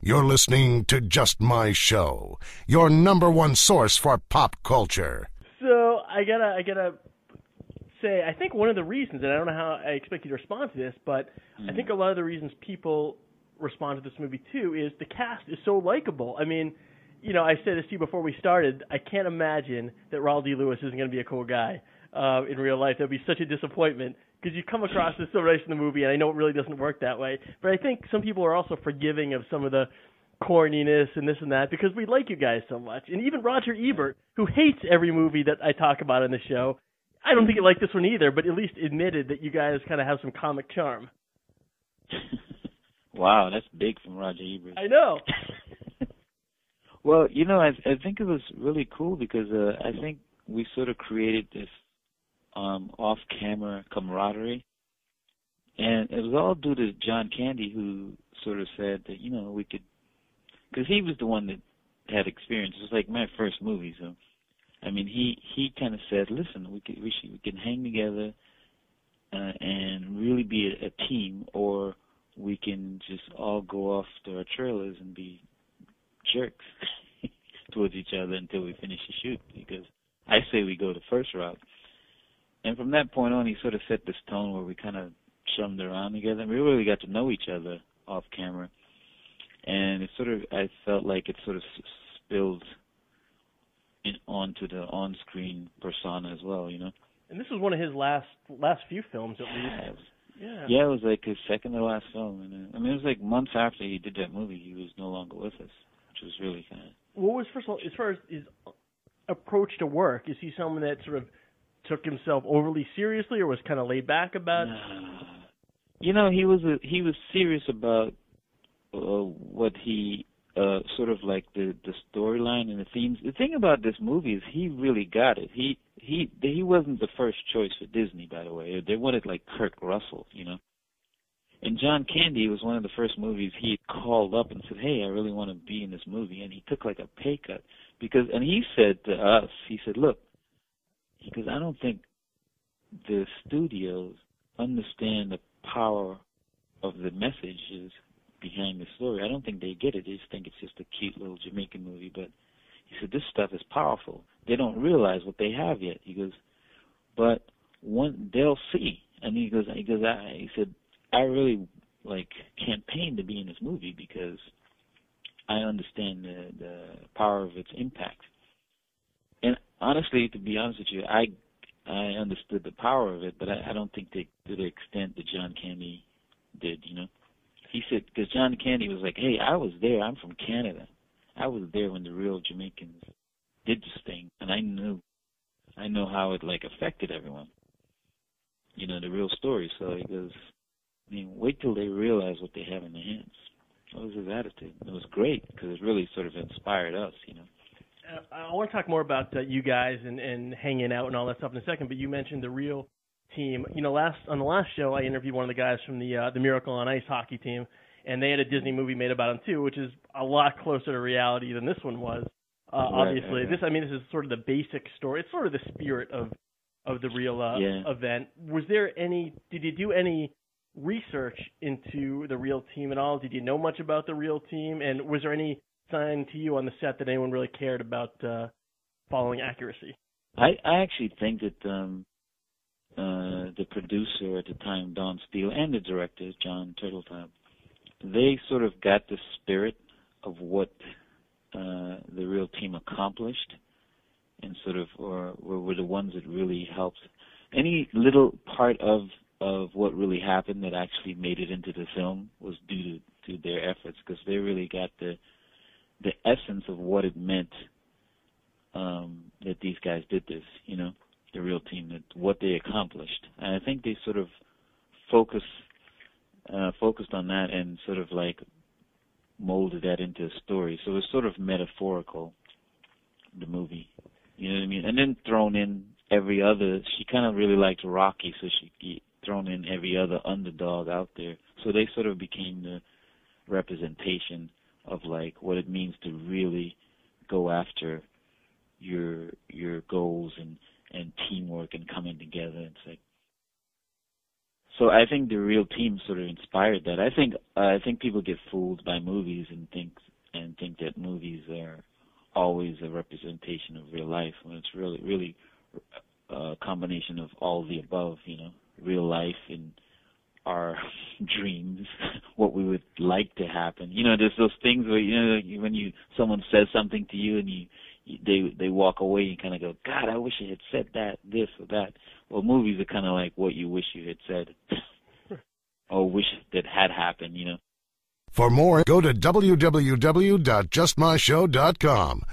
You're listening to Just My Show, your number one source for pop culture. So I gotta say, I think one of the reasons, and I don't know how I expect you to respond to this, but I think a lot of the reasons people respond to this movie too is the cast is so likable. I mean, you know, I said this to you before we started. I can't imagine that Rawle D isn't going to be a cool guy in real life. That'd be such a disappointment because you come across as so nice in the movie, and I know it really doesn't work that way. But I think some people are also forgiving of some of the corniness and this and that because we like you guys so much. And even Roger Ebert, who hates every movie that I talk about on the show, I don't think he liked this one either, but at least admitted that you guys kind of have some comic charm. Wow, that's big from Roger Ebert. I know. Well, you know, I think it was really cool because I think we sort of created this off-camera camaraderie, and it was all due to John Candy, who sort of said that, you know, we could, because he was the one that had experience. It was like my first movie, so I mean, he kind of said, listen, we can hang together and really be a team, or we can just all go off to our trailers and be jerks towards each other until we finish the shoot, because I say we go the first route. And from that point on, he sort of set this tone where we kind of chummed around together, and we really got to know each other off camera. And it sort of, I felt like it sort of spilled onto the on-screen persona as well, you know. And this was one of his last few films, at least. Yeah, it was like his second to last film. And I mean, it was like months after he did that movie, he was no longer with us, which was really kind of... What was, first of all, as far as his approach to work, is he someone that sort of took himself overly seriously or was kind of laid back about it? You know, he was serious about what he... sort of like the storyline and the themes. The thing about this movie is he really got it. He wasn't the first choice for Disney, by the way. They wanted like Kurt Russell, you know. And John Candy was one of the first movies he called up and said, hey, I really want to be in this movie. And he took like a pay cut because, and he said to us, he said, look, because I don't think the studios understand the power of the messages behind the story. I don't think they get it. They just think it's just a cute little Jamaican movie. But he said, this stuff is powerful. They don't realize what they have yet. He goes, but they'll see. And he said, I really like campaigned to be in this movie because I understand the power of its impact. And honestly, to be honest with you, I understood the power of it, but I don't think to the extent that John Candy did, you know. He said, because John Candy was like, hey, I was there. I'm from Canada. I was there when the real Jamaicans did this thing, and I know how it, like, affected everyone. You know, the real story. So he goes, I mean, wait till they realize what they have in their hands. That was his attitude. It was great because it really sort of inspired us, you know. I want to talk more about you guys and hanging out and all that stuff in a second, but you mentioned the real team. You know, on the last show, I interviewed one of the guys from the Miracle on Ice hockey team, and they had a Disney movie made about them too, which is a lot closer to reality than this one was. Obviously, right. This is sort of the basic story. It's sort of the spirit of the real event. Did you do any research into the real team at all? Did you know much about the real team? And was there any sign to you on the set that anyone really cared about following accuracy? I actually think that the producer at the time, Don Steele, and the director, John Turtletop, they sort of got the spirit of what the real team accomplished, and sort of were the ones that really helped. Any little part of what really happened that actually made it into the film was due to their efforts, because they really got the essence of what it meant that these guys did this, you know, the real team, that what they accomplished. And I think they sort of focused on that and sort of like molded that into a story. So it's sort of metaphorical, the movie. You know what I mean? And then thrown in every other, she kind of really liked Rocky, so she thrown in every other underdog out there. So they sort of became the representation of like what it means to really go after your goals and teamwork and coming together. It's like, So I think the real team sort of inspired that. I think people get fooled by movies and think that movies are always a representation of real life, when it's really a combination of all the above. Real life and our dreams, what we would like to happen. There's those things where when someone says something to you and they walk away and kind of go, God, I wish I had said that, this or that. Well, movies are kind of like what you wish you had said or wish that had happened. For more, go to www.justmyshow.com.